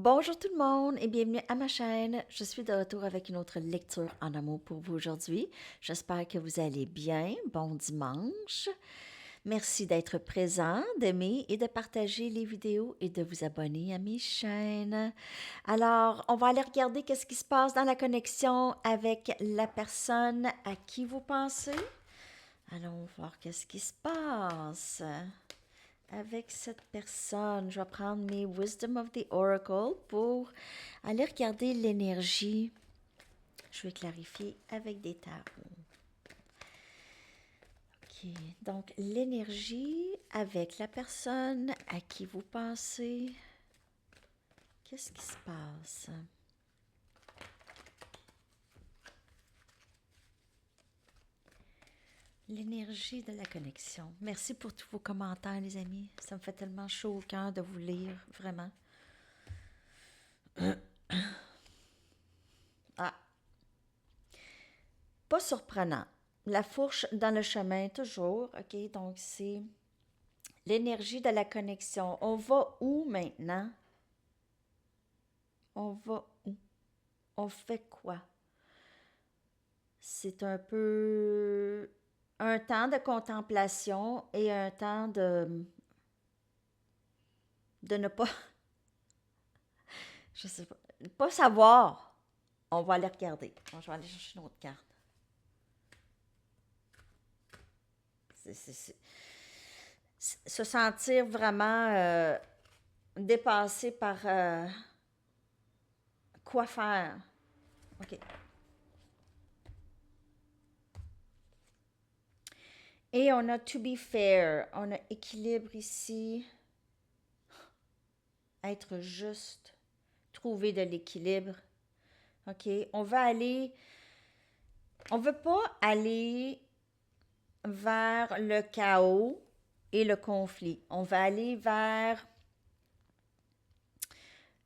Bonjour tout le monde et bienvenue à ma chaîne. Je suis de retour avec une autre lecture en amour pour vous aujourd'hui. J'espère que vous allez bien. Bon dimanche. Merci d'être présent, d'aimer et de partager les vidéos et de vous abonner à mes chaînes. Alors, on va aller regarder qu'est-ce qui se passe dans la connexion avec la personne à qui vous pensez. Allons voir qu'est-ce qui se passe avec cette personne. Je vais prendre mes Wisdom of the Oracle pour aller regarder l'énergie. Je vais clarifier avec des tarots. OK. Donc, l'énergie avec la personne à qui vous pensez. Qu'est-ce qui se passe? L'énergie de la connexion. Merci pour tous vos commentaires, les amis. Ça me fait tellement chaud au cœur de vous lire, vraiment. Ah, pas surprenant. La fourche dans le chemin, toujours. OK, donc c'est l'énergie de la connexion. On va où maintenant? On va où? On fait quoi? C'est un peu un temps de contemplation et un temps de ne pas, je sais pas savoir. On va aller regarder. Bon, je vais aller chercher une autre carte. C'est se sentir vraiment dépassé par quoi faire. OK. Et on a to be fair. On a équilibre ici. Être juste. Trouver de l'équilibre. OK. On va aller. On veut pas aller vers le chaos et le conflit. On va aller vers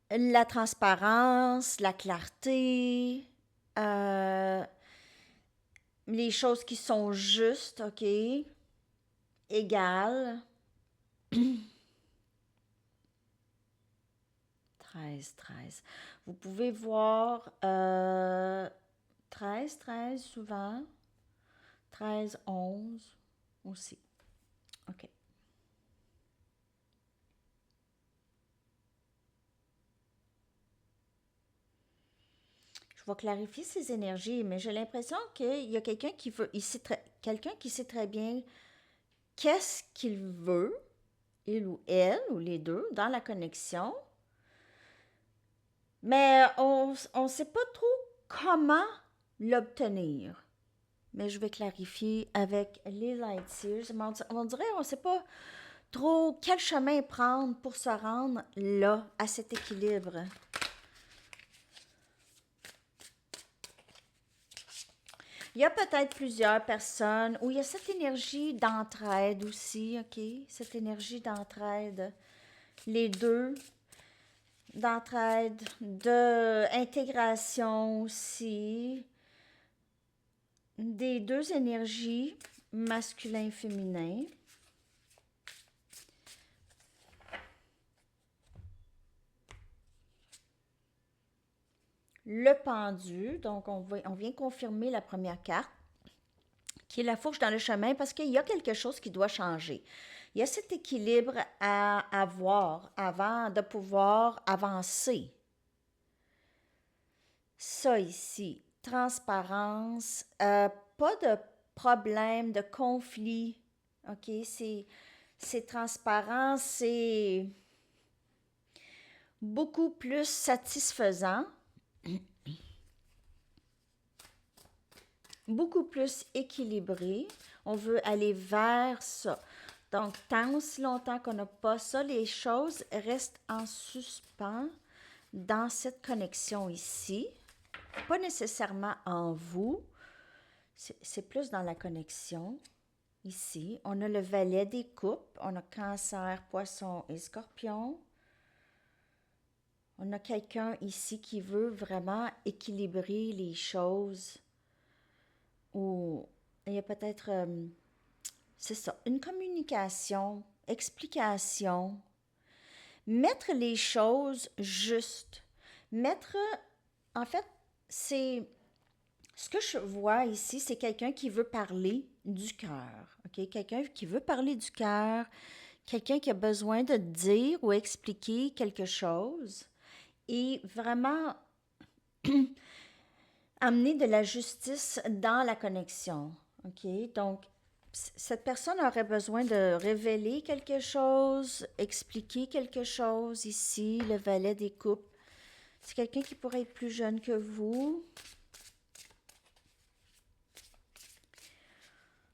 la transparence, la clarté, les choses qui sont justes, OK, égales. 13. Vous pouvez voir 13 souvent. 11 aussi. OK. Je vais clarifier ces énergies, mais j'ai l'impression qu'il y a quelqu'un qui veut, quelqu'un qui sait très bien qu'est-ce qu'il veut, il ou elle, ou les deux, dans la connexion. Mais on ne sait pas trop comment l'obtenir. Mais je vais clarifier avec les Light Seers. On dirait on ne sait pas trop quel chemin prendre pour se rendre là, à cet équilibre. Il y a peut-être plusieurs personnes où il y a cette énergie d'entraide aussi, OK? Cette énergie d'entraide. Les deux, d'entraide, d'intégration aussi. Des deux énergies, masculin-féminin. Le pendu, donc on vient confirmer la première carte, qui est la fourche dans le chemin, parce qu'il y a quelque chose qui doit changer. Il y a cet équilibre à avoir avant de pouvoir avancer. Ça ici, transparence, pas de problème, de conflit, OK? C'est transparent, c'est beaucoup plus satisfaisant, beaucoup plus équilibré. On veut aller vers ça. Donc, tant aussi longtemps qu'on n'a pas ça, les choses restent en suspens dans cette connexion ici. Pas nécessairement en vous, c'est plus dans la connexion. Ici, on a le valet des coupes, on a cancer, poisson et scorpion. On a quelqu'un ici qui veut vraiment équilibrer les choses. Ou il y a peut-être, c'est ça, une communication, explication. mettre les choses justes. En fait, c'est, ce que je vois ici, c'est quelqu'un qui veut parler du cœur, OK? Quelqu'un qui veut parler du cœur, quelqu'un qui a besoin de dire ou expliquer quelque chose et vraiment amener de la justice dans la connexion, OK? Donc, cette personne aurait besoin de révéler quelque chose, expliquer quelque chose ici, le valet des coupes. C'est quelqu'un qui pourrait être plus jeune que vous.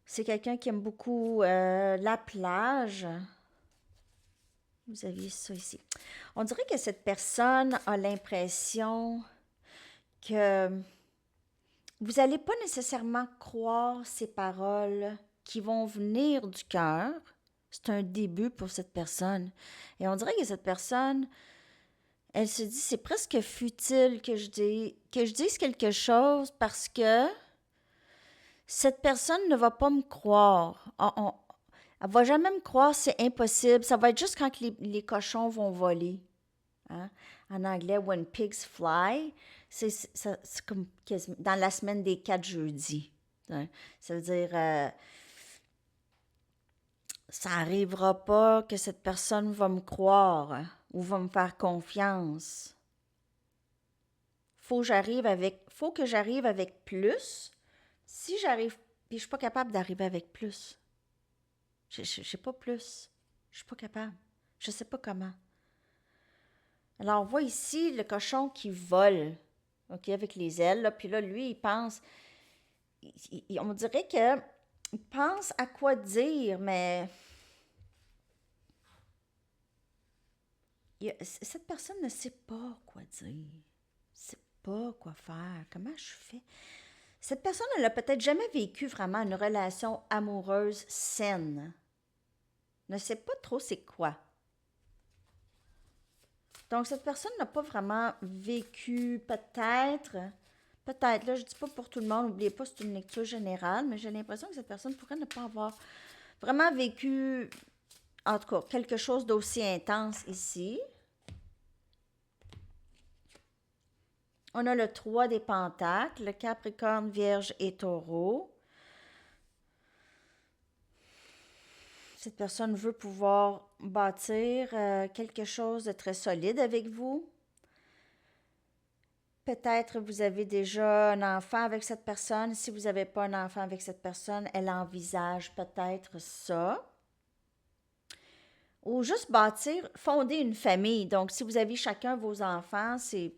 C'est quelqu'un qui aime beaucoup la plage. Vous aviez ça ici. On dirait que cette personne a l'impression que vous n'allez pas nécessairement croire ces paroles qui vont venir du cœur. C'est un début pour cette personne. Et on dirait que cette personne, elle se dit, c'est presque futile que je dise quelque chose parce que cette personne ne va pas me croire. Elle va jamais me croire, c'est impossible. Ça va être juste quand les cochons vont voler. Hein? En anglais, when pigs fly, c'est comme dans la semaine des 4 jeudis. Hein? Ça veut dire, ça n'arrivera pas que cette personne va me croire ou va me faire confiance. Faut que j'arrive avec plus. Si j'arrive, puis je suis pas capable d'arriver avec plus. Je sais pas plus. Je suis pas capable. Je sais pas comment. Alors, on voit ici le cochon qui vole, OK, avec les ailes, là. Puis là, lui, il pense, on dirait que il pense à quoi dire, mais cette personne ne sait pas quoi dire, ne sait pas quoi faire, comment je fais. Cette personne, elle n'a peut-être jamais vécu vraiment une relation amoureuse saine, ne sait pas trop c'est quoi. Donc, cette personne n'a pas vraiment vécu, peut-être, là, je dis pas pour tout le monde, n'oubliez pas, c'est une lecture générale, mais j'ai l'impression que cette personne pourrait ne pas avoir vraiment vécu, en tout cas, quelque chose d'aussi intense ici. On a le 3 des pentacles, le Capricorne, Vierge et Taureau. Cette personne veut pouvoir bâtir quelque chose de très solide avec vous. Peut-être vous avez déjà un enfant avec cette personne. Si vous n'avez pas un enfant avec cette personne, elle envisage peut-être ça. Ou juste bâtir, fonder une famille. Donc, si vous avez chacun vos enfants, c'est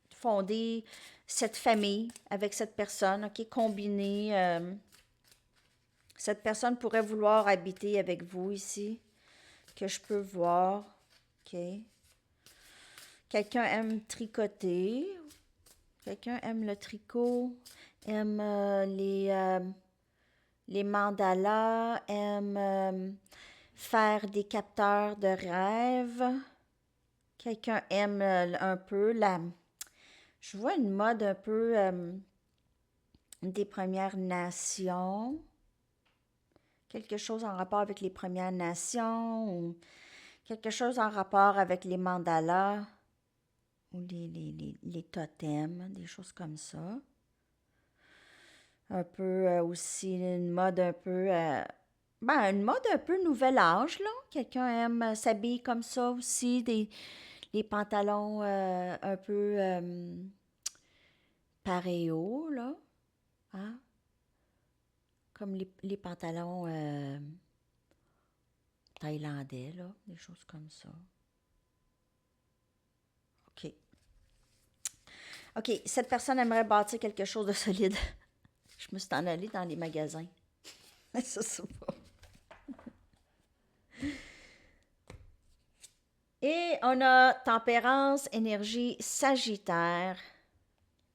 fonder cette famille avec cette personne, OK? Combiner. Cette personne pourrait vouloir habiter avec vous ici, que je peux voir. OK? Quelqu'un aime tricoter. Quelqu'un aime le tricot, aime les mandalas, aime faire des capteurs de rêves. Quelqu'un aime un peu je vois une mode un peu des Premières Nations. Quelque chose en rapport avec les Premières Nations ou quelque chose en rapport avec les mandalas ou les totems, des choses comme ça. Un peu aussi une mode un peu... une mode un peu nouvel âge, là. Quelqu'un aime s'habiller comme ça aussi, les pantalons un peu paréo, là. Hein? Comme les pantalons thaïlandais, là. Des choses comme ça. OK. OK, cette personne aimerait bâtir quelque chose de solide. Je me suis en allée dans les magasins. Ça, c'est pas... Et on a tempérance, énergie, sagittaire.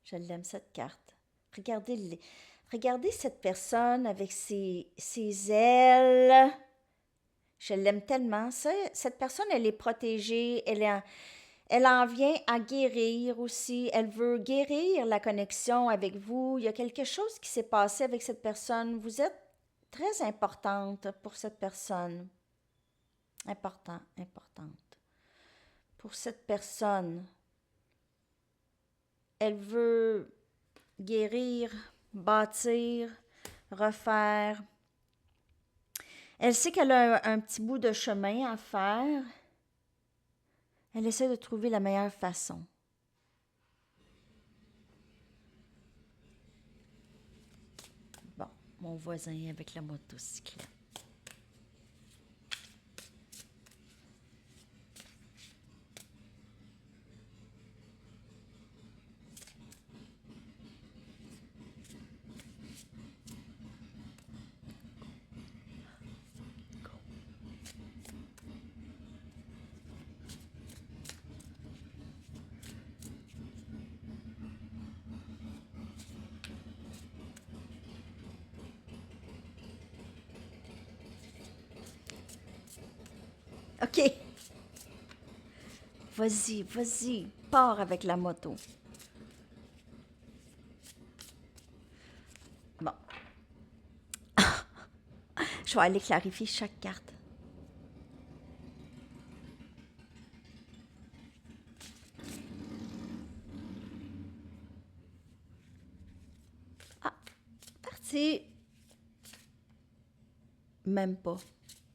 Je l'aime, cette carte. Regardez cette personne avec ses ailes. Je l'aime tellement. Cette personne, elle est protégée. Elle en vient à guérir aussi. Elle veut guérir la connexion avec vous. Il y a quelque chose qui s'est passé avec cette personne. Vous êtes très importante pour cette personne. Importante. pour cette personne. Elle veut guérir, bâtir, refaire. Elle sait qu'elle a un petit bout de chemin à faire. Elle essaie de trouver la meilleure façon. Bon, mon voisin avec la motocyclette. OK. Vas-y, pars avec la moto. Bon. Je vais aller clarifier chaque carte. Ah, parti. Même pas.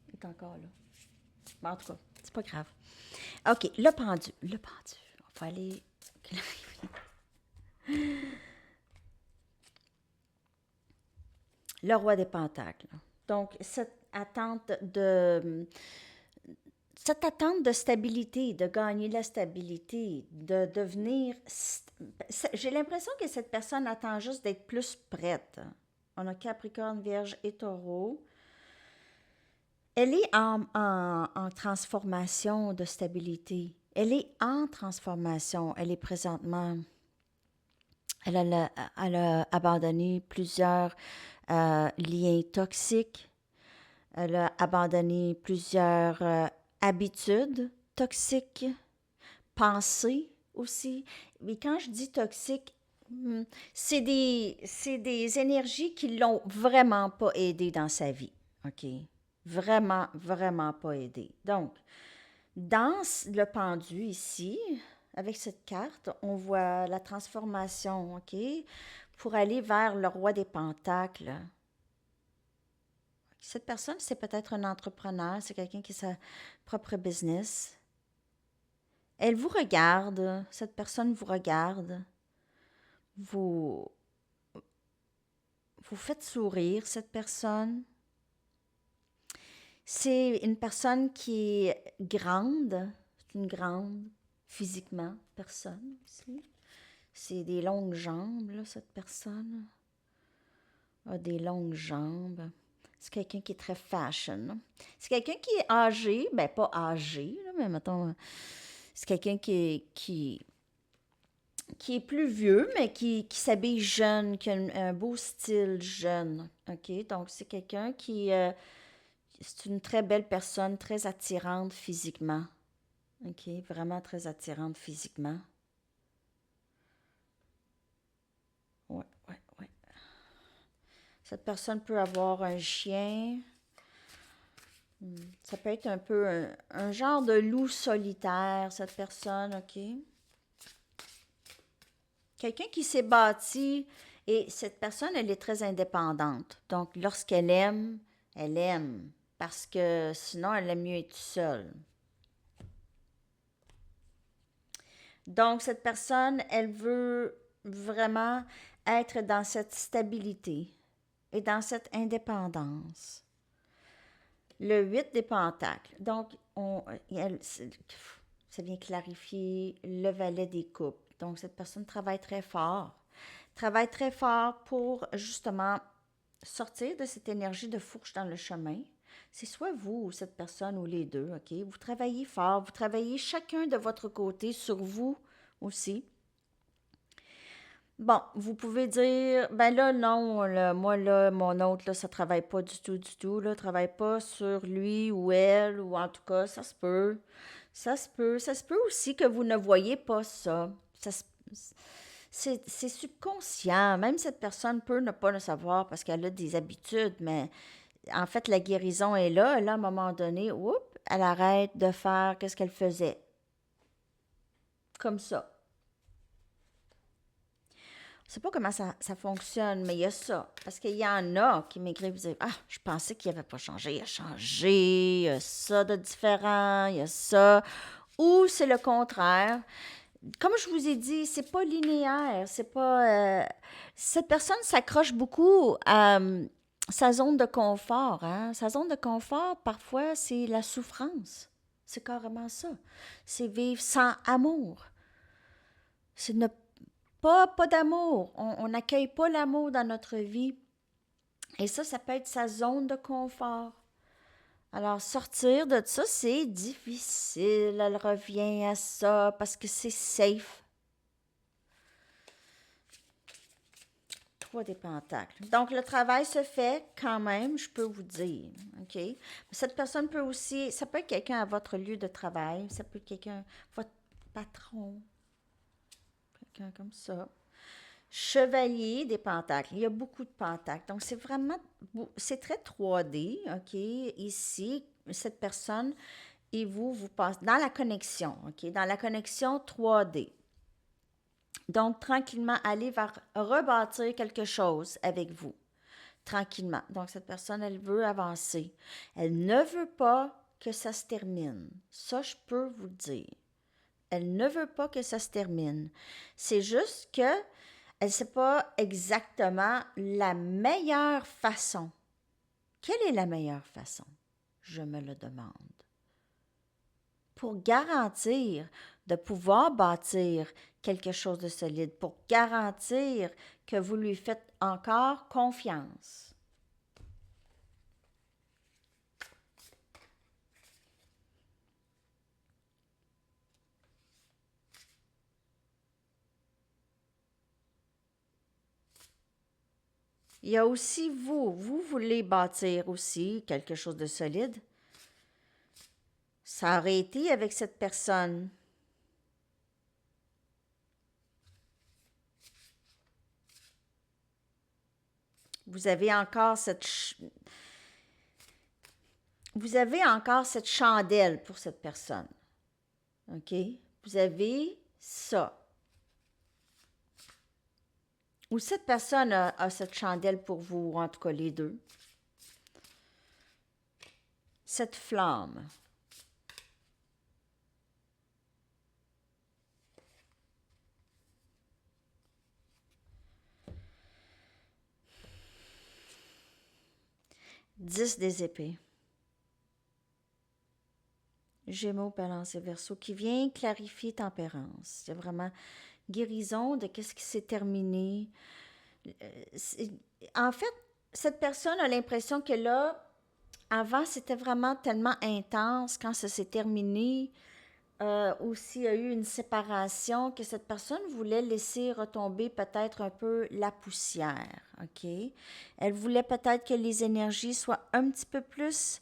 Il est encore là. Bon, en tout cas, c'est pas grave. OK, le pendu. On va aller clarifier. Le roi des pentacles. Donc, cette attente de stabilité, de gagner la stabilité, de devenir... J'ai l'impression que cette personne attend juste d'être plus prête. On a Capricorne, Vierge et Taureau. Elle est en transformation de stabilité. Elle est en transformation. Elle est présentement... Elle a abandonné plusieurs liens toxiques. Elle a abandonné plusieurs habitudes toxiques, pensées aussi. Mais quand je dis toxique, c'est des énergies qui l'ont vraiment pas aidé dans sa vie. OK? Vraiment, vraiment pas aidé. Donc, dans le pendu ici, avec cette carte, on voit la transformation, OK? Pour aller vers le roi des pentacles. Cette personne, c'est peut-être un entrepreneur, c'est quelqu'un qui a sa propre business. Elle vous regarde, cette personne vous regarde. Vous faites sourire cette personne. C'est une personne qui est grande, c'est une grande physiquement personne aussi. C'est des longues jambes, là, cette personne a des longues jambes. C'est quelqu'un qui est très fashion. C'est quelqu'un qui est âgé, ben pas âgé, là, mais mettons, c'est quelqu'un qui est plus vieux, mais qui s'habille jeune, qui a un beau style jeune. OK? Donc, c'est quelqu'un qui... c'est une très belle personne, très attirante physiquement. OK? Vraiment très attirante physiquement. Ouais. Cette personne peut avoir un chien. Ça peut être un peu un genre de loup solitaire, cette personne, OK? Quelqu'un qui s'est bâti, et cette personne, elle est très indépendante. Donc, lorsqu'elle aime, elle aime. Parce que sinon, elle aime mieux être seule. Donc, cette personne, elle veut vraiment être dans cette stabilité et dans cette indépendance. Le 8 des pentacles. Donc, ça vient clarifier le valet des coupes. Donc, cette personne travaille très fort. Travaille très fort pour, justement, sortir de cette énergie de fourche dans le chemin. C'est soit vous ou cette personne ou les deux, OK? Vous travaillez fort, vous travaillez chacun de votre côté sur vous aussi. Bon, vous pouvez dire, ben là, non, là, moi, là, mon autre, là, ça travaille pas du tout, là, travaille pas sur lui ou elle, ou en tout cas, ça se peut. Ça se peut aussi que vous ne voyez pas ça. C'est subconscient. Même cette personne peut ne pas le savoir parce qu'elle a des habitudes, mais en fait, la guérison est là. Là, à un moment donné, oups, elle arrête de faire qu'est-ce qu'elle faisait. comme ça. Je ne sais pas comment ça fonctionne, mais il y a ça. Parce qu'il y en a qui m'écrivent et disent « Ah, je pensais qu'il n'avait pas changé. Il a changé. Il y a ça de différent. Il y a ça. » Ou c'est le contraire. Comme je vous ai dit, c'est pas linéaire. C'est pas... cette personne s'accroche beaucoup à sa zone de confort. Hein? Sa zone de confort, parfois, c'est la souffrance. C'est carrément ça. C'est vivre sans amour. C'est ne pas d'amour. On n'accueille pas l'amour dans notre vie. Et ça peut être sa zone de confort. Alors, sortir de ça, c'est difficile. Elle revient à ça parce que c'est safe. 3 des pentacles. Donc, le travail se fait quand même, je peux vous dire. OK? Cette personne peut aussi, ça peut être quelqu'un à votre lieu de travail, ça peut être quelqu'un, votre patron, quelqu'un comme ça. Chevalier des pentacles. Il y a beaucoup de pentacles. Donc, c'est vraiment, c'est très 3D, OK? Ici, cette personne et vous passez dans la connexion, OK? Dans la connexion 3D. Donc, tranquillement, aller vers rebâtir quelque chose avec vous. Tranquillement. Donc, cette personne, elle veut avancer. Elle ne veut pas que ça se termine. Ça, je peux vous le dire. Elle ne veut pas que ça se termine. C'est juste que elle ne sait pas exactement la meilleure façon. Quelle est la meilleure façon? Je me le demande. Pour garantir de pouvoir bâtir quelque chose de solide, pour garantir que vous lui faites encore confiance. Il y a aussi vous voulez bâtir aussi quelque chose de solide. Ça aurait été avec cette personne. Vous avez encore cette chandelle pour cette personne. OK? Vous avez ça. Ou cette personne a cette chandelle pour vous, ou en tout cas les deux. Cette flamme. Dix des épées. Gémeaux, Balance et Verseau, qui vient clarifier tempérance. C'est vraiment guérison de qu'est-ce qui s'est terminé. En fait, cette personne a l'impression que là, avant, c'était vraiment tellement intense quand ça s'est terminé. Aussi, il y a eu une séparation que cette personne voulait laisser retomber peut-être un peu la poussière, OK? Elle voulait peut-être que les énergies soient un petit peu plus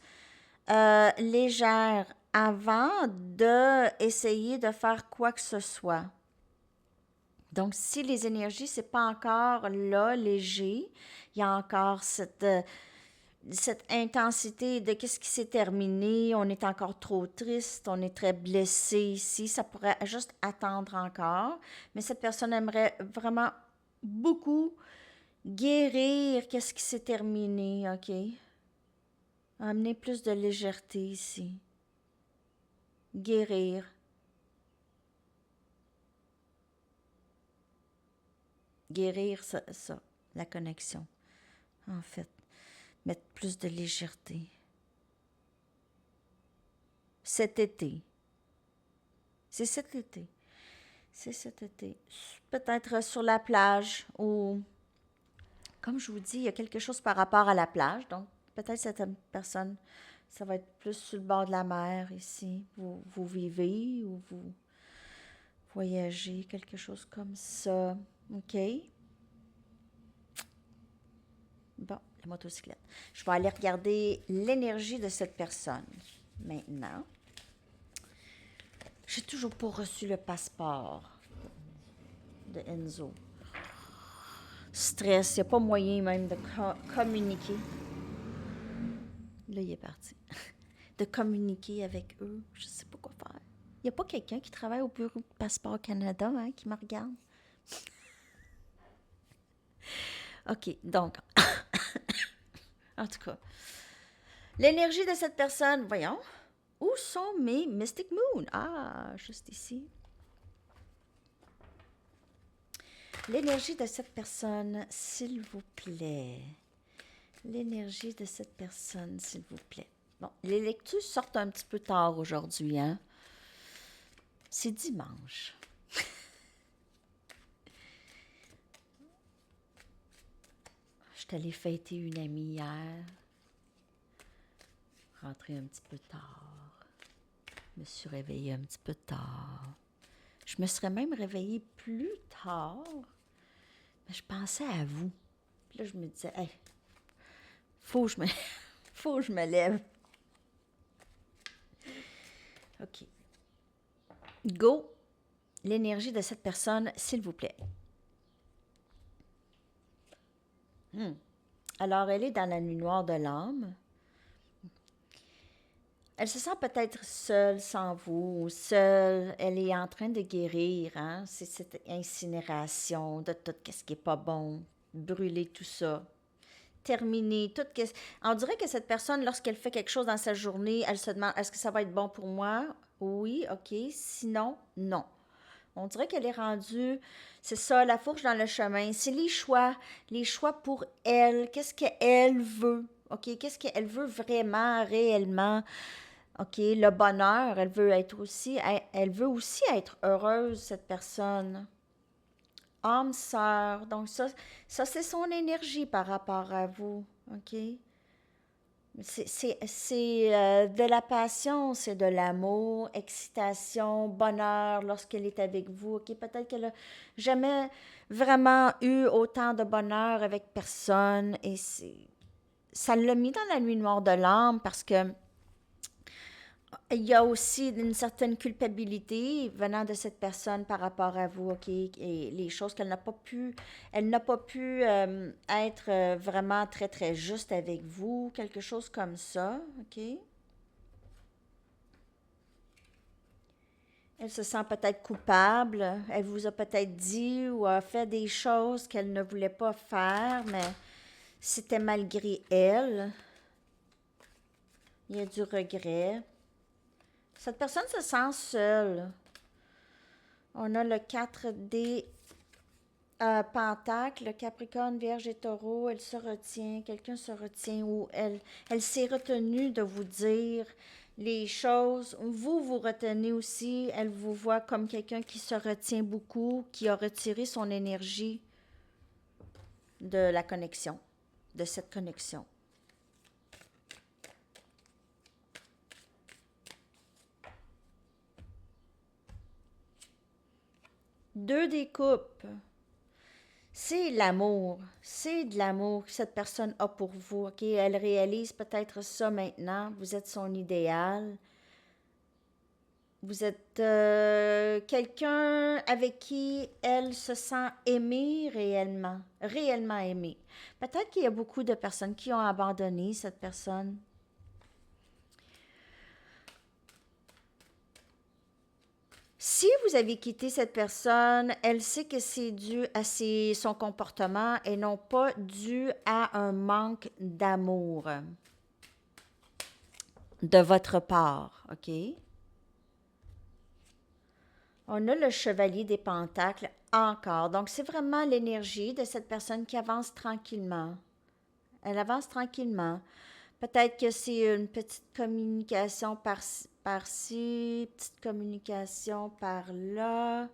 légères avant d'essayer de faire quoi que ce soit. Donc, si les énergies, c'est pas encore là, léger, il y a encore cette intensité de qu'est-ce qui s'est terminé, on est encore trop triste, on est très blessé ici, ça pourrait juste attendre encore, mais cette personne aimerait vraiment beaucoup guérir qu'est-ce qui s'est terminé, OK? Amener plus de légèreté ici. Guérir. Guérir ça, la connexion, en fait. Mettre plus de légèreté. Cet été. C'est cet été. C'est cet été. Peut-être sur la plage ou, comme je vous dis, il y a quelque chose par rapport à la plage. Donc, peut-être cette personne, ça va être plus sur le bord de la mer ici. Vous vivez ou vous voyagez, quelque chose comme ça. OK? Bon, la motocyclette. Je vais aller regarder l'énergie de cette personne maintenant. J'ai toujours pas reçu le passeport de Enzo. Stress, il n'y a pas moyen même de communiquer. Là, il est parti. De communiquer avec eux, je sais pas quoi faire. Il n'y a pas quelqu'un qui travaille au bureau de Passeport Canada hein, qui me regarde? OK, donc, en tout cas, l'énergie de cette personne, voyons, où sont mes Mystic Moon? Ah, juste ici. L'énergie de cette personne, s'il vous plaît. L'énergie de cette personne, s'il vous plaît. Bon, les lectures sortent un petit peu tard aujourd'hui, hein? C'est dimanche. Je suis allée fêter une amie hier. Rentrée un petit peu tard. Je me suis réveillée un petit peu tard. Je me serais même réveillée plus tard. Mais je pensais à vous. Puis là, je me disais, hey, faut que je me, faut que je me lève. OK. Go. L'énergie de cette personne, s'il vous plaît. Alors, elle est dans la nuit noire de l'âme. Elle se sent peut-être seule sans vous, ou seule. Elle est en train de guérir, hein? C'est cette incinération de tout ce qui n'est pas bon. Brûler tout ça. Terminer tout. On dirait que cette personne, lorsqu'elle fait quelque chose dans sa journée, elle se demande, est-ce que ça va être bon pour moi? Oui, OK. Sinon, non. On dirait qu'elle est rendue, c'est ça, la fourche dans le chemin. C'est les choix pour elle. Qu'est-ce qu'elle veut? OK? Qu'est-ce qu'elle veut vraiment, réellement? OK? Le bonheur, elle veut aussi être heureuse, cette personne. Âme sœur. Donc, ça c'est son énergie par rapport à vous. OK? C'est de la passion, c'est de l'amour, excitation, bonheur lorsqu'elle est avec vous. OK? Peut-être qu'elle n'a jamais vraiment eu autant de bonheur avec personne. Et ça l'a mis dans la nuit noire de l'âme parce que il y a aussi une certaine culpabilité venant de cette personne par rapport à vous, OK? Et les choses elle n'a pas pu être vraiment très, très juste avec vous, quelque chose comme ça, OK? Elle se sent peut-être coupable, elle vous a peut-être dit ou a fait des choses qu'elle ne voulait pas faire, mais c'était malgré elle. Il y a du regret. Cette personne se sent seule. On a le 4D Pentacle, le Capricorne, Vierge et Taureau. Elle se retient, quelqu'un se retient ou elle s'est retenue de vous dire les choses. Vous retenez aussi. Elle vous voit comme quelqu'un qui se retient beaucoup, qui a retiré son énergie de la connexion, de cette connexion. Deux des coupes. C'est l'amour. C'est de l'amour que cette personne a pour vous. OK? Elle réalise peut-être ça maintenant. Vous êtes son idéal. Vous êtes quelqu'un avec qui elle se sent aimée réellement. Réellement aimée. Peut-être qu'il y a beaucoup de personnes qui ont abandonné cette personne. Si vous avez quitté cette personne, elle sait que c'est dû à son comportement et non pas dû à un manque d'amour de votre part, OK? On a le chevalier des pentacles encore. Donc, c'est vraiment l'énergie de cette personne qui avance tranquillement. Elle avance tranquillement. Peut-être que c'est une petite communication par-ci, petite communication par-là.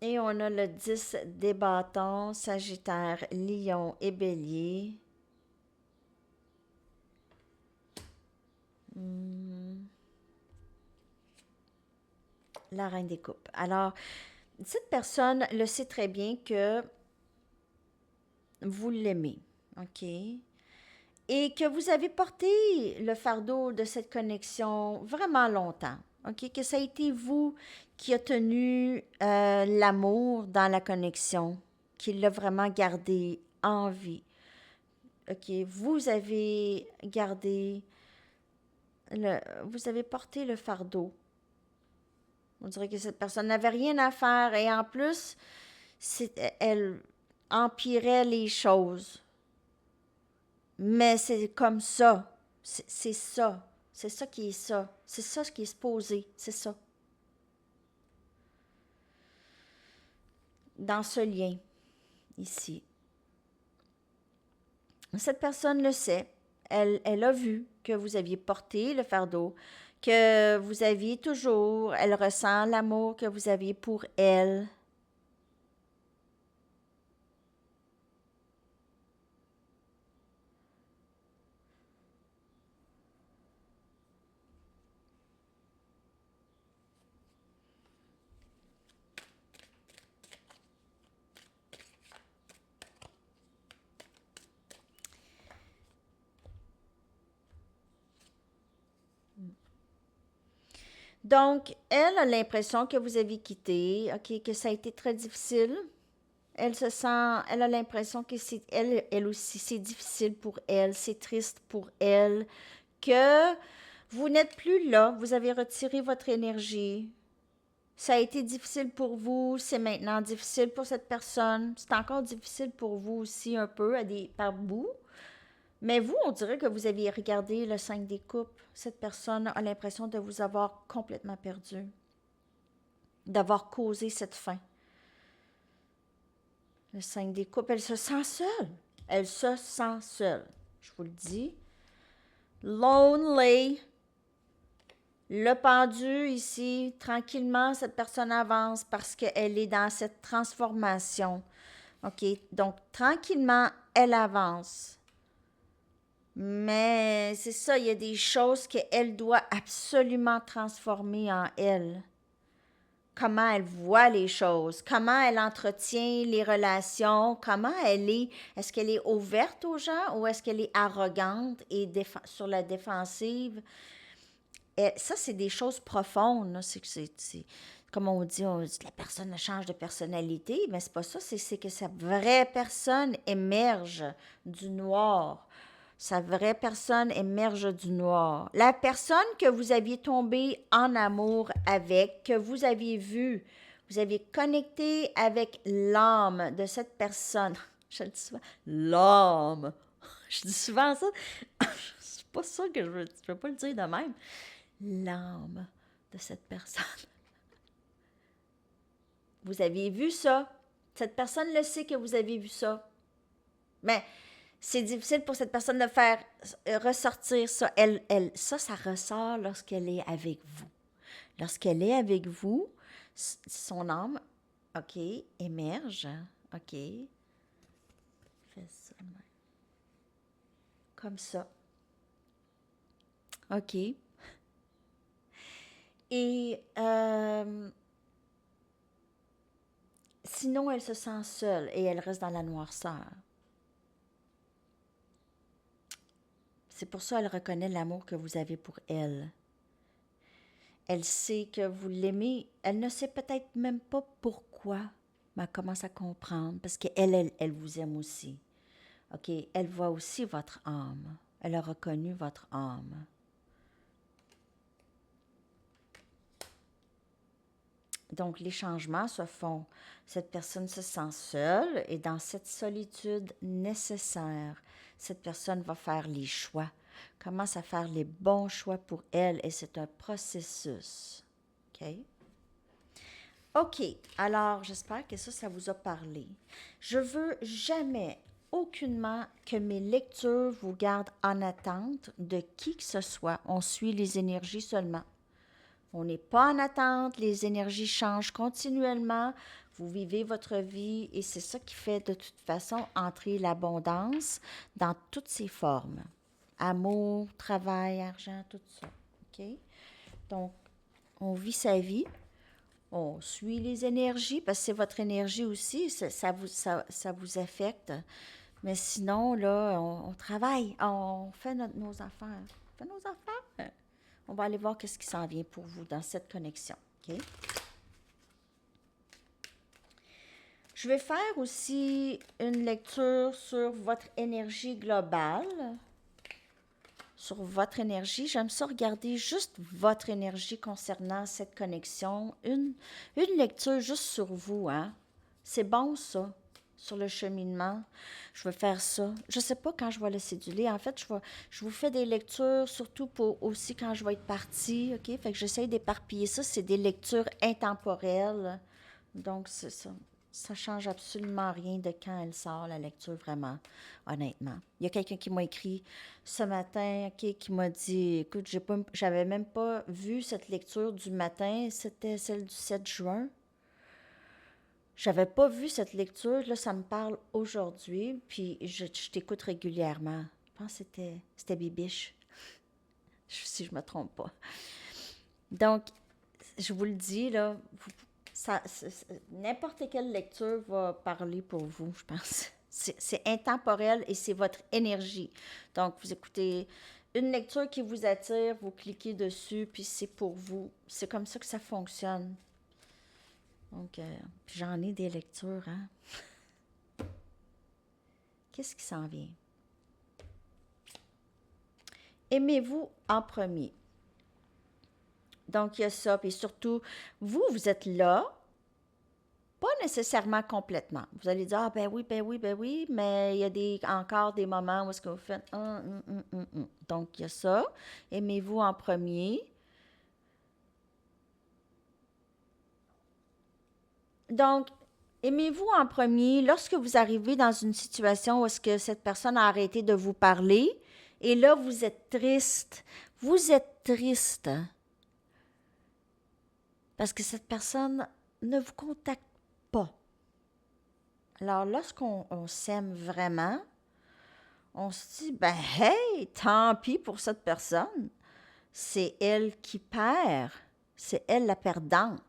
Et on a le 10 des bâtons, Sagittaire, Lion et Bélier. La reine des coupes. Alors, cette personne le sait très bien que vous l'aimez, OK? Et que vous avez porté le fardeau de cette connexion vraiment longtemps, OK? Que ça a été vous qui a tenu l'amour dans la connexion, qui l'a vraiment gardé en vie. OK, vous avez gardé vous avez porté le fardeau. On dirait que cette personne n'avait rien à faire et en plus, elle empirait les choses. Mais c'est comme ça. C'est ça. C'est ça qui est ça. C'est ça ce qui est supposé. C'est ça. Dans ce lien, ici. Cette personne le sait. Elle a vu que vous aviez porté le fardeau, que vous aviez toujours, elle ressent l'amour que vous aviez pour elle. Donc, elle a l'impression que vous avez quitté, OK, que ça a été très difficile. Elle se sent, elle a l'impression que c'est, elle aussi, c'est difficile pour elle, c'est triste pour elle, que vous n'êtes plus là, vous avez retiré votre énergie. Ça a été difficile pour vous, c'est maintenant difficile pour cette personne. C'est encore difficile pour vous aussi un peu, par bout. Mais vous, on dirait que vous aviez regardé le 5 des coupes. Cette personne a l'impression de vous avoir complètement perdu, d'avoir causé cette fin. Le 5 des coupes, elle se sent seule. Elle se sent seule. Je vous le dis. Lonely. Le pendu ici, tranquillement, cette personne avance parce qu'elle est dans cette transformation. OK? Donc, tranquillement, elle avance. Mais c'est ça, il y a des choses qu'elle doit absolument transformer en elle. Comment elle voit les choses, comment elle entretient les relations, comment elle est, est-ce qu'elle est ouverte aux gens ou est-ce qu'elle est arrogante et sur la défensive? Et ça, c'est des choses profondes. Comme on dit que la personne change de personnalité, mais c'est pas ça, c'est que sa vraie personne émerge du noir. Sa vraie personne émerge du noir. La personne que vous aviez tombé en amour avec, que vous aviez vue, vous aviez connecté avec l'âme de cette personne. Je le dis souvent, l'âme. Je dis souvent ça. C'est pas ça que je veux pas le dire de même. L'âme de cette personne. Vous aviez vu ça. Cette personne le sait que vous avez vu ça. Mais c'est difficile pour cette personne de faire ressortir ça. Ça ressort lorsqu'elle est avec vous. Lorsqu'elle est avec vous, son âme, OK, émerge. OK. Fais ça. Comme ça. OK. Et sinon, elle se sent seule et elle reste dans la noirceur. C'est pour ça qu'elle reconnaît l'amour que vous avez pour elle. Elle sait que vous l'aimez. Elle ne sait peut-être même pas pourquoi, mais elle commence à comprendre parce qu'elle vous aime aussi. OK? Elle voit aussi votre âme. Elle a reconnu votre âme. Donc, les changements se font. Cette personne se sent seule et dans cette solitude nécessaire, cette personne va faire les choix, commence à faire les bons choix pour elle et c'est un processus. OK? OK. Alors, j'espère que ça vous a parlé. Je veux jamais, aucunement, que mes lectures vous gardent en attente de qui que ce soit. On suit les énergies seulement. On n'est pas en attente, les énergies changent continuellement, vous vivez votre vie et c'est ça qui fait de toute façon entrer l'abondance dans toutes ses formes. Amour, travail, argent, tout ça. OK? Donc, on vit sa vie, on suit les énergies parce que c'est votre énergie aussi, ça vous affecte. Mais sinon, là, on travaille, on fait nos affaires. On fait nos affaires. On va aller voir qu'est-ce qui s'en vient pour vous dans cette connexion. OK? Je vais faire aussi une lecture sur votre énergie globale. Sur votre énergie. J'aime ça regarder juste votre énergie concernant cette connexion. Une lecture juste sur vous, hein. C'est bon, ça, sur le cheminement. Je vais faire ça. Je ne sais pas quand je vais le céduler. En fait, je vous fais des lectures, surtout pour aussi quand je vais être partie, OK? Fait que j'essaie d'éparpiller ça. C'est des lectures intemporelles. Donc, c'est ça. Ça change absolument rien de quand elle sort, la lecture, vraiment, honnêtement. Il y a quelqu'un qui m'a écrit ce matin, OK, qui m'a dit, écoute, j'avais même pas vu cette lecture du matin, c'était celle du 7 juin. J'avais pas vu cette lecture, là, ça me parle aujourd'hui, puis je t'écoute régulièrement. Je pense que c'était Bibiche, si je me trompe pas. Donc, je vous le dis, là, n'importe quelle lecture va parler pour vous, je pense. C'est intemporel et c'est votre énergie. Donc, vous écoutez une lecture qui vous attire, vous cliquez dessus, puis c'est pour vous. C'est comme ça que ça fonctionne. Donc, puis j'en ai des lectures, hein. Qu'est-ce qui s'en vient? Aimez-vous en premier. Donc, il y a ça. Puis surtout, vous êtes là, pas nécessairement complètement. Vous allez dire, ah ben oui, ben oui, ben oui, mais il y a encore des moments où est-ce que vous faites, Donc, il y a ça. Aimez-vous en premier. Donc, aimez-vous en premier lorsque vous arrivez dans une situation où est-ce que cette personne a arrêté de vous parler et là, vous êtes triste. Vous êtes triste parce que cette personne ne vous contacte pas. Alors, lorsqu'on s'aime vraiment, on se dit, ben, hey, tant pis pour cette personne. C'est elle qui perd. C'est elle la perdante.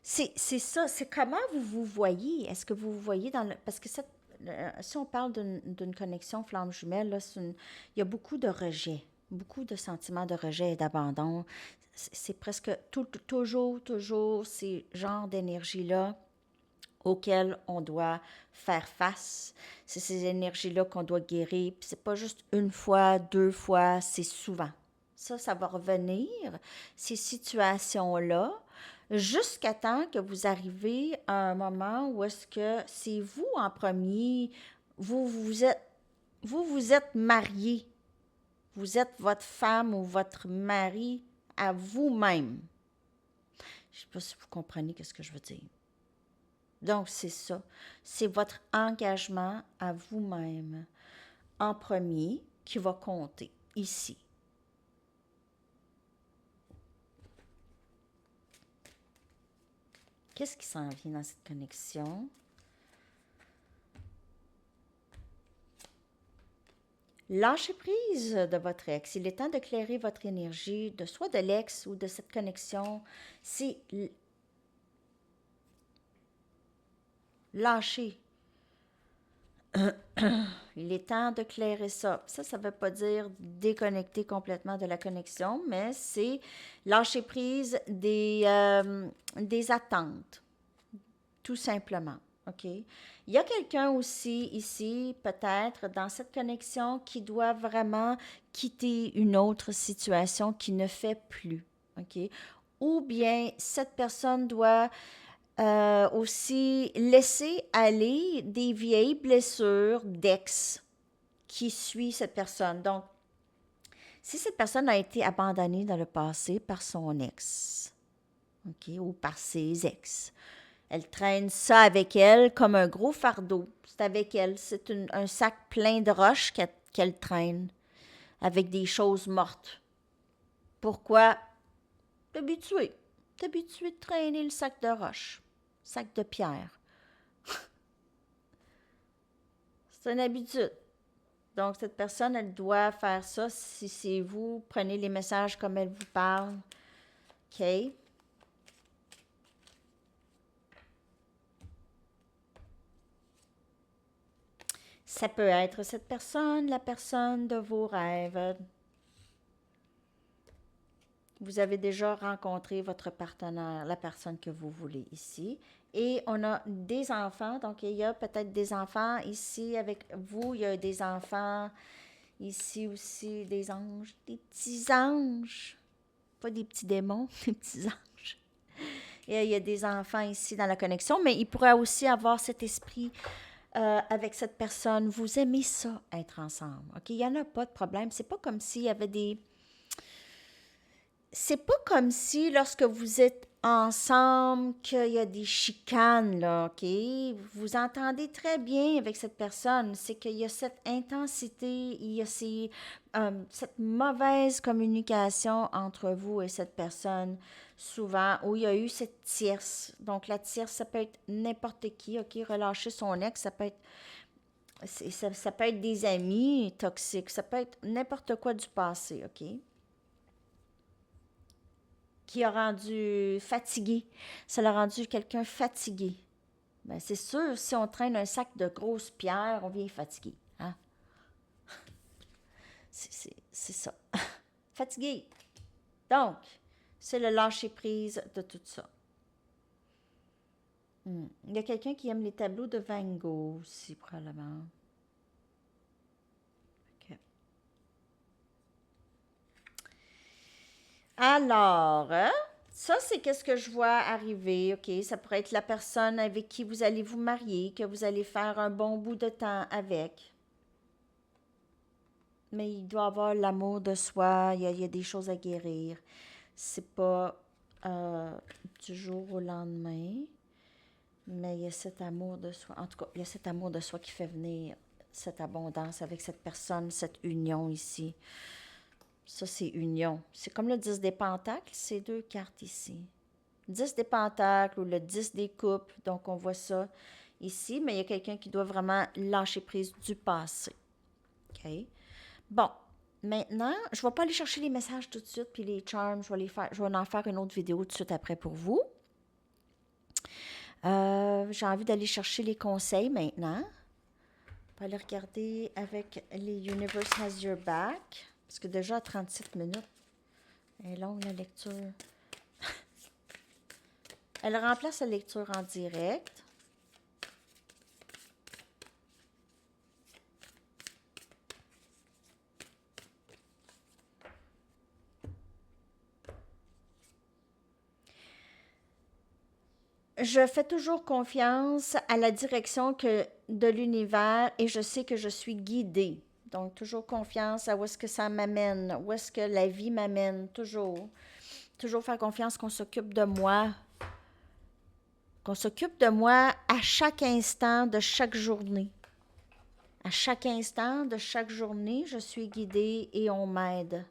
C'est ça. C'est comment vous vous voyez. Est-ce que vous vous voyez dans le... Parce que si on parle d'une connexion flamme jumelle, là, il y a beaucoup de rejet, beaucoup de sentiments de rejet et d'abandon. C'est presque toujours ces genres d'énergie-là auxquelles on doit faire face. C'est ces énergies-là qu'on doit guérir. Puis c'est pas juste une fois, deux fois, c'est souvent. Ça va revenir, ces situations-là, jusqu'à temps que vous arrivez à un moment où est-ce que c'est vous en premier, vous êtes marié, vous êtes votre femme ou votre mari à vous-même. Je ne sais pas si vous comprenez ce que je veux dire. Donc, c'est ça. C'est votre engagement à vous-même en premier qui va compter ici. Qu'est-ce qui s'en vient dans cette connexion? Lâchez prise de votre ex. Il est temps de clairer votre énergie, soit de l'ex ou de cette connexion. C'est lâcher. Il est temps de clairer ça. Ça ne veut pas dire déconnecter complètement de la connexion, mais c'est lâcher prise des attentes, tout simplement. OK? Il y a quelqu'un aussi ici, peut-être, dans cette connexion, qui doit vraiment quitter une autre situation qui ne fait plus. OK? Ou bien cette personne doit aussi laisser aller des vieilles blessures d'ex qui suit cette personne. Donc, si cette personne a été abandonnée dans le passé par son ex, OK, ou par ses ex, elle traîne ça avec elle comme un gros fardeau. C'est avec elle. C'est un sac plein de roches qu'elle traîne avec des choses mortes. Pourquoi? T'habitué. T'habitué de traîner le sac de roches, sac de pierre. C'est une habitude. Donc, cette personne, elle doit faire ça. Si c'est vous, prenez les messages comme elle vous parle. OK? Ça peut être cette personne, la personne de vos rêves. Vous avez déjà rencontré votre partenaire, la personne que vous voulez ici. Et on a des enfants, donc il y a peut-être des enfants ici avec vous, il y a des enfants ici aussi, des anges, des petits anges, pas des petits démons, des petits anges. Et il y a des enfants ici dans la connexion, mais il pourrait aussi avoir cet esprit avec cette personne. Vous aimez ça, être ensemble, ok? Il n'y en a pas de problème. C'est pas comme s'il y avait des... C'est pas comme si lorsque vous êtes ensemble qu'il y a des chicanes, là, OK? Vous entendez très bien avec cette personne. C'est qu'il y a cette intensité, il y a cette mauvaise communication entre vous et cette personne, souvent, où il y a eu cette tierce. Donc, la tierce, ça peut être n'importe qui, OK? Relâcher son ex, ça peut être ça peut être des amis toxiques, ça peut être n'importe quoi du passé, OK? Qui a rendu fatigué. Ça l'a rendu quelqu'un fatigué. Ben, c'est sûr, si on traîne un sac de grosses pierres, on vient fatigué. Hein? C'est ça. Fatigué. Donc, c'est le lâcher-prise de tout ça. Il y a quelqu'un qui aime les tableaux de Van Gogh aussi, probablement. OK. Alors, ça, c'est qu'est-ce que je vois arriver, OK? Ça pourrait être la personne avec qui vous allez vous marier, que vous allez faire un bon bout de temps avec. Mais il doit avoir l'amour de soi, il y a des choses à guérir. C'est pas du jour au lendemain, mais il y a cet amour de soi. En tout cas, il y a cet amour de soi qui fait venir cette abondance avec cette personne, cette union ici. Ça, c'est union. C'est comme le 10 des pentacles, ces deux cartes ici. 10 des pentacles ou le 10 des coupes, donc on voit ça ici, mais il y a quelqu'un qui doit vraiment lâcher prise du passé. OK? Bon, maintenant, je ne vais pas aller chercher les messages tout de suite, puis les charms, je vais en faire une autre vidéo tout de suite après pour vous. J'ai envie d'aller chercher les conseils maintenant. On va aller regarder avec les Universe Has Your Back, parce que déjà à 37 minutes, elle est longue la lecture. Elle remplace la lecture en direct. Je fais toujours confiance à la direction de l'univers et je sais que je suis guidée. Donc, toujours confiance à où est-ce que ça m'amène, où est-ce que la vie m'amène, toujours. Toujours faire confiance qu'on s'occupe de moi, à chaque instant de chaque journée. À chaque instant de chaque journée, je suis guidée et on m'aide.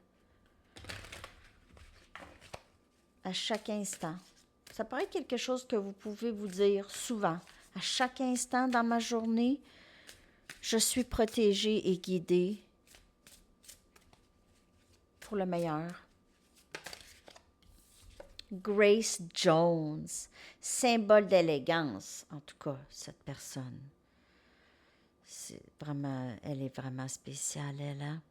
À chaque instant. Ça pourrait être quelque chose que vous pouvez vous dire souvent. À chaque instant dans ma journée, je suis protégée et guidée pour le meilleur. Grace Jones, symbole d'élégance, en tout cas, cette personne. Elle est vraiment spéciale, elle, hein?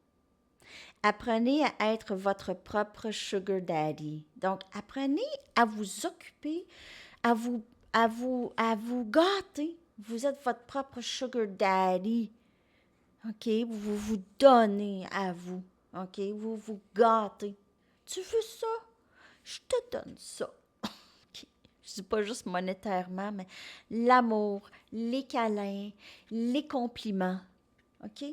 Apprenez à être votre propre sugar daddy. Donc, apprenez à vous occuper, à vous gâter. Vous êtes votre propre sugar daddy. OK? Vous vous donnez à vous. OK? Vous vous gâtez. Tu veux ça? Je te donne ça. OK? Je dis pas juste monétairement, mais l'amour, les câlins, les compliments. OK?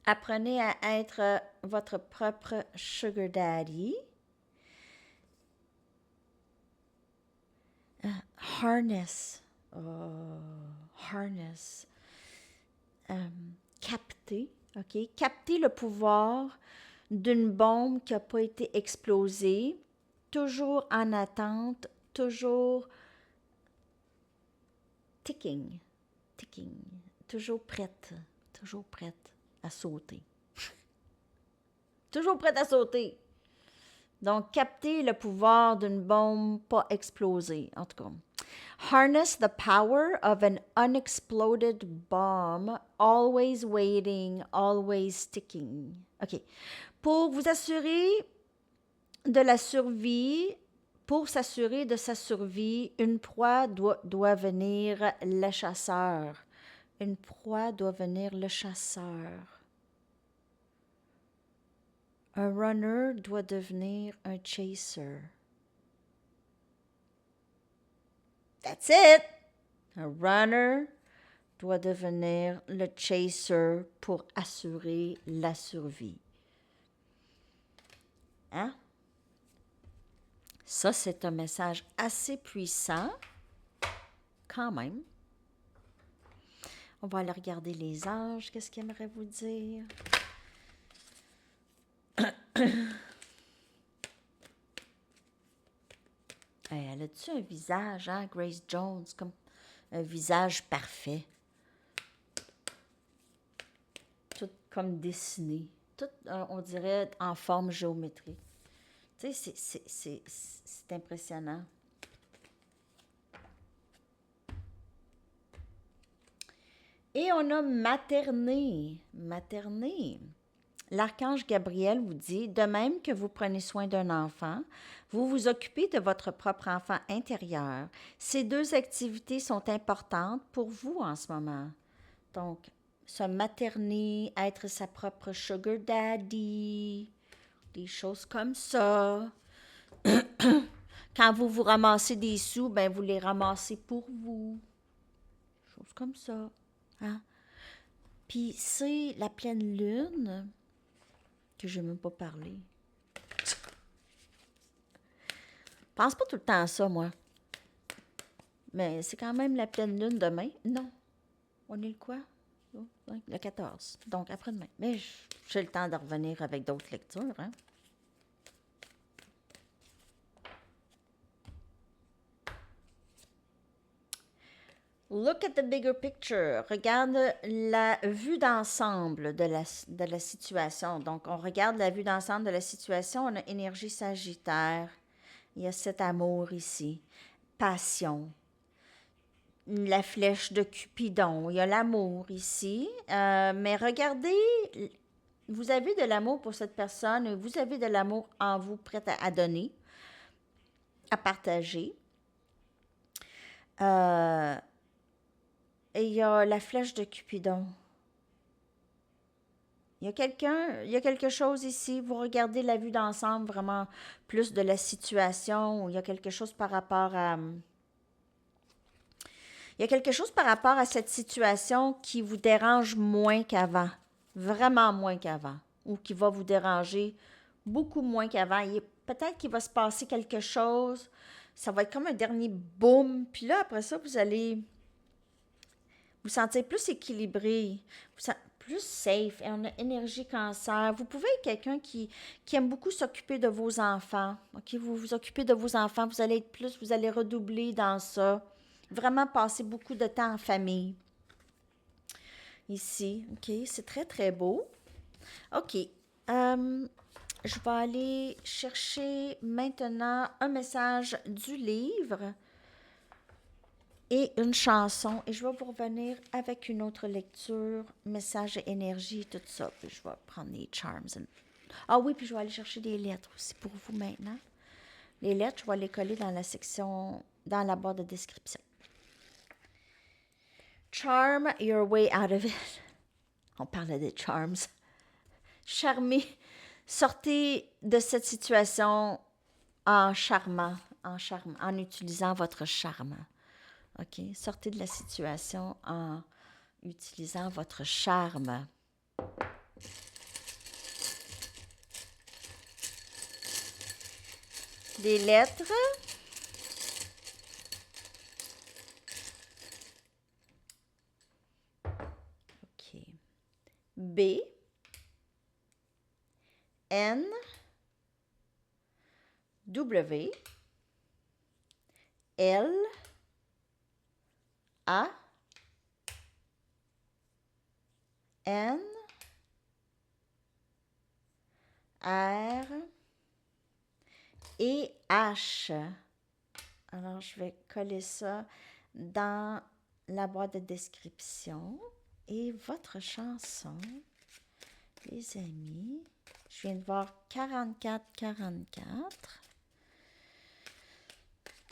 Apprenez à être votre propre sugar daddy. Harness. Harness. Capter. OK? Capter le pouvoir d'une bombe qui n'a pas été explosée. Toujours en attente. Toujours ticking. Ticking. Toujours prête. Toujours prête à sauter. Toujours prête à sauter. Donc, capter le pouvoir d'une bombe pas explosée, en tout cas. Harness the power of an unexploded bomb, always waiting, always ticking. OK. Pour vous assurer de la survie, Pour s'assurer de sa survie, une proie doit venir le chasseur. Une proie doit venir le chasseur. Un runner doit devenir un chaser. That's it! Un runner doit devenir le chaser pour assurer la survie. Hein? Ça, c'est un message assez puissant, quand même. On va aller regarder les anges. Qu'est-ce qu'ils aimeraient vous dire? Hey, elle a-tu un visage, hein, Grace Jones, comme un visage parfait? Tout comme dessiné. Tout, on dirait, en forme géométrique. Tu sais, c'est impressionnant. Et on a materné. Materné. L'archange Gabriel vous dit, de même que vous prenez soin d'un enfant, vous vous occupez de votre propre enfant intérieur. Ces deux activités sont importantes pour vous en ce moment. Donc, se materner, être sa propre sugar daddy, des choses comme ça. Quand vous vous ramassez des sous, ben vous les ramassez pour vous. Choses comme ça. Hein? Puis c'est la pleine lune que je n'ai même pas parlé. Je pense pas tout le temps à ça, moi. Mais c'est quand même la pleine lune demain. Non. On est le quoi? Le 14. Donc après-demain. Mais j'ai le temps de revenir avec d'autres lectures, hein? Look at the bigger picture. Regarde la vue d'ensemble de la situation. Donc, on regarde la vue d'ensemble de la situation. On a énergie sagittaire. Il y a cet amour ici. Passion. La flèche de Cupidon. Il y a l'amour ici. Mais regardez, vous avez de l'amour pour cette personne et vous avez de l'amour en vous prêt à donner, à partager. Et il y a la flèche de Cupidon. Il y a quelque chose ici, vous regardez la vue d'ensemble, vraiment plus de la situation, il y a quelque chose par rapport à... Il y a quelque chose par rapport à cette situation qui vous dérange moins qu'avant, vraiment moins qu'avant, ou qui va vous déranger beaucoup moins qu'avant. Peut-être qu'il va se passer quelque chose, ça va être comme un dernier boom, puis là, après ça, vous allez vous sentir plus équilibré, plus safe, et on a énergie cancer. Vous pouvez être quelqu'un qui aime beaucoup s'occuper de vos enfants. OK, vous vous occupez de vos enfants, vous allez être plus, vous allez redoubler dans ça. Vraiment passer beaucoup de temps en famille. Ici, OK, c'est très, très beau. OK, je vais aller chercher maintenant un message du livre et une chanson, et je vais vous revenir avec une autre lecture, message et énergie, tout ça. Puis je vais prendre les charms. Ah oui, puis je vais aller chercher des lettres aussi pour vous maintenant. Les lettres, je vais les coller dans la section, dans la barre de description. Charm your way out of it. On parlait des charms. Charmer. Sortez de cette situation en charmant, en utilisant votre charme. OK? Sortez de la situation en utilisant votre charme. Les lettres. OK. B, N, W, L, A, N, R et H. Alors, je vais coller ça dans la boîte de description. Et votre chanson, les amis, je viens de voir 44-44.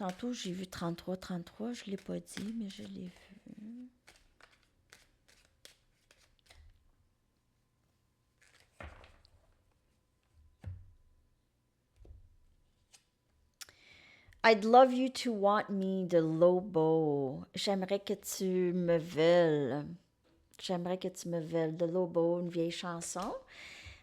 Tantôt, j'ai vu 33. Je ne l'ai pas dit, mais je l'ai vu. I'd love you to want me de Lobo. J'aimerais que tu me veuilles. J'aimerais que tu me veuilles de Lobo, une vieille chanson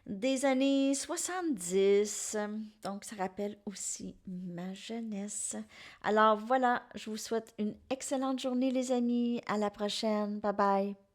des années 70. Donc, ça rappelle aussi ma jeunesse. Alors voilà, je vous souhaite une excellente journée, les amis. À la prochaine. Bye bye.